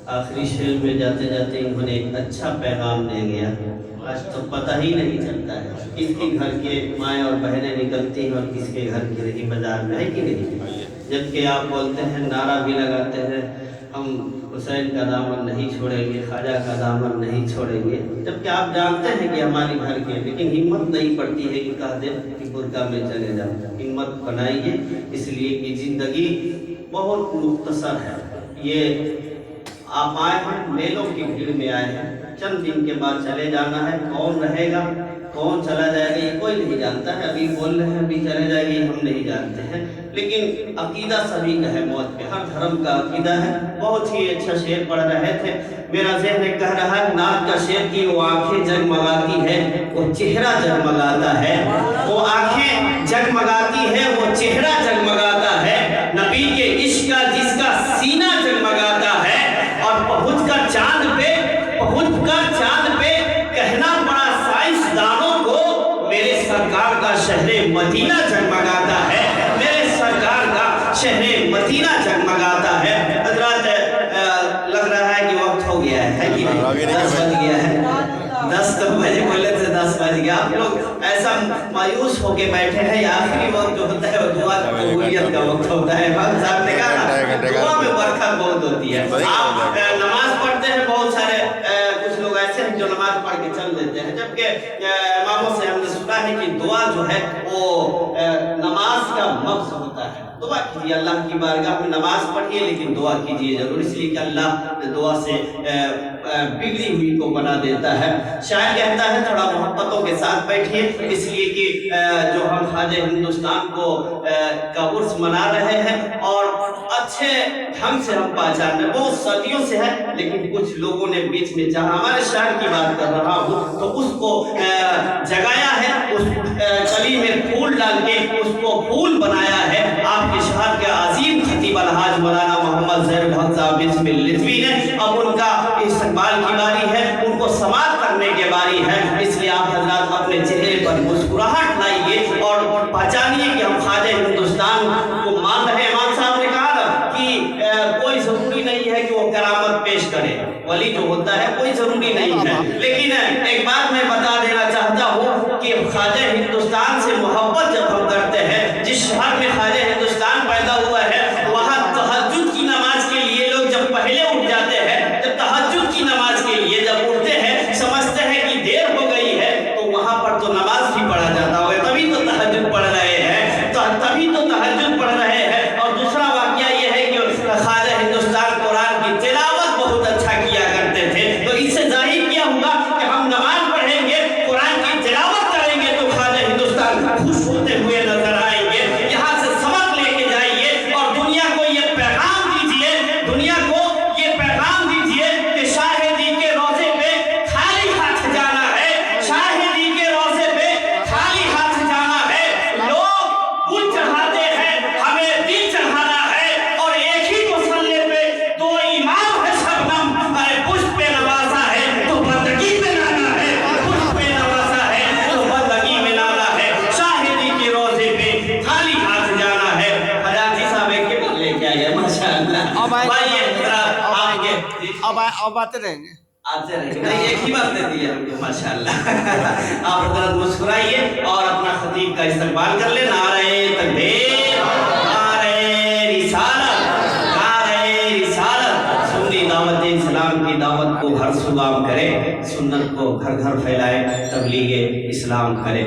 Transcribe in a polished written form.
آخری شعر میں جاتے جاتے انہوں نے ایک اچھا پیغام دے گیا. آج تو پتہ ہی نہیں چلتا ہے کس کے گھر کے مائیں اور بہنیں نکلتی ہیں اور کس کے گھر کی رہی بازار میں، ہے کہ نہیں؟ جبکہ آپ بولتے ہیں، نعرہ بھی لگاتے ہیں، ہم حسین کا دامن نہیں چھوڑیں گے، خواجہ کا دامن نہیں چھوڑیں گے، جبکہ آپ جانتے ہیں کہ ہمارے گھر کے، لیکن ہمت نہیں پڑتی ہے کہ کہہ دیں کہ برقع میں چلے جاؤ. ہمت بنائیے، اس لیے کہ زندگی بہت مختصر ہے. یہ آپ آئے ہیں، میلوں کی بھیڑ میں آئے ہیں، چند دن کے بعد چلے جانا ہے. کون رہے گا، کون چلا جائے گا، یہ کوئی نہیں جانتا ہے. ابھی بول رہے ہیں ابھی چلے جائے گی، ہم نہیں جانتے ہیں، لیکن عقیدہ سبھی کا ہے موت پہ. ہر دھرم کا عقیدہ ہے. بہت ہی اچھا شعر پڑھ رہے تھے، میرا ذہن ایک کہہ رہا ہے، نعت کا شعر کی وہ آنکھیں جگمگاتی ہے، وہ چہرہ جگمگاتا ہے. وہ آنکھیں جگمگاتی ہے، وہ چہرہ جگمگاتا ہے. نبی کے عشق کا جس کا سینہ جگمگاتا ہے. اور پہنچ کر چاند پہ کہنا پڑا سائنسدانوں کو، میرے سرکار کا شہر مدینہ جگمگاتا ہے. میرے سرکار کا شہر مدینہ جگمگاتا ہے. حضرات لگ رہا ہے کہ وقت ہو گیا ہے کہ 10 بج گیا ہے. 10 تو بجے بولے تھے، 10 بج گیا. آپ لوگ ایسا مایوس ہو کے بیٹھے ہیں. آخری وقت جو ہوتا ہے وہ دعا قبولیت کا وقت ہوتا ہے. امام صاحب نے کہا دعا میں برکت بہت ہوتی ہے. آپ نماز پڑھتے ہیں، بہت سارے کچھ لوگ ایسے ہیں جو نماز پڑھ کے چل دیتے ہیں، جبکہ اماموں سے ہم نے سنا ہے کہ دعا جو ہے وہ نماز کا مغز ہوتا ہے. دعا کیجیے اللہ کی بارگاہ میں، نماز پڑھیے لیکن دعا کیجیے ضرور، اس لیے کہ اللہ دعا سے بگڑی ہوئی کو بنا دیتا ہے. شاعر کہتا ہے تھوڑا محبتوں کے ساتھ بیٹھیے، اس لیے کہ جو ہم خواجہ ہندوستان کا عرس منا رہے ہیں اور اچھے ڈھنگ سے ہم پہچان رہے، بہت صدیوں سے ہے، لیکن کچھ لوگوں نے بیچ میں جہاں ہمارے شاعر کی بات کر رہا ہوں تو اس کو جگایا ہے، اس کلی میں پھول ڈال کے اس کو پھول بنایا ہے. آپ کے شہر کے عظیم خطیب الحاج مولانا محمد ظہیر الحق صاحب بسم الرضوی نے، اب ان کا استقبال کی باری ہے، ان کو سماعت کرنے کی باری ہے. اس لیے آپ حضرات اپنے چہرے پر مسکراہٹ لائیے اور پہچانیے کہ ہم خواجہ ہندوستان کو مان رہے ہیں. امام صاحب نے کہا نا کہ کوئی ضروری نہیں ہے کہ وہ کرامت پیش کرے، ولی جو ہوتا ہے کوئی ضروری نہیں ہے. لیکن ایک بات میں بتا دینا چاہتا ہوں کہ خواجہ ہندوستان سے محبت جب ہم کرتے ہیں، جس شہر میں خواجہ ہندوستان پیدا ہوا ہے وہاں تہجد کی نماز کے لیے لوگ جب پہلے اٹھ جاتے ہیں، جب تہجد کی نماز کے لیے جب اٹھتے ہیں، سمجھتے ہیں کہ دیر ہو گئی ہے، تو وہاں پر تو نماز بھی پڑھا جاتا ہوگا، تبھی تو تہجد پڑھ رہے ہیں، تبھی تو تہجد پڑھ رہے ہیں. اور دوسرا واقعہ یہ ہے کہ خواجہ ہندوستان قرآن کی تلاوت بہت اچھا کیا کرتے تھے. تو اس سے ظاہر کیا ہوا کہ ہم نماز پڑھیں گے، قرآن کی تلاوت کریں گے تو خواجہ ہندوستان خوش ہوتے ہوئے نظر آئیں گے. یہاں سے سبق لے کے جائیے اور دنیا کو یہ پیغام دیجیے، دنیا کو یہ پیغام دیجیے کہ شاہدی کے روزے پہ خالی ہاتھ جانا ہے، شاہدی کے روزے پہ خالی ہاتھ جانا ہے. لوگ گل چڑھاتے ہیں، ہمیں دل چڑھانا ہے، اور ایک ہی مسلے پہ 2 امام ہے شبنم. ارے پشت پہ نوازا ہے تو بندگی پہ لانا ہے، پشت پہ نوازا ہے تو بندگی میں لانا ہے. شاہدی کے روزے پہ خالی ہاتھ جانا ہے. حجازی صاحب ایک کے لے کے آئیے ماشاءاللہ. بھائی اب آتے رہیں گے، آتے رہیں گے. نہیں، ایک ہی بات دے دی ہے ہم کو ماشاءاللہ. آپ حضرت مسکرائیے اور اپنا خطیب کا استقبال کر لیں. نعرہ تکبیر، نعرہ رسالت، نعرہ رسالت. سنی دعوت اسلام کی دعوت کو ہر صبح کرے، سنت کو گھر گھر پھیلائے، تبلیغ اسلام کرے.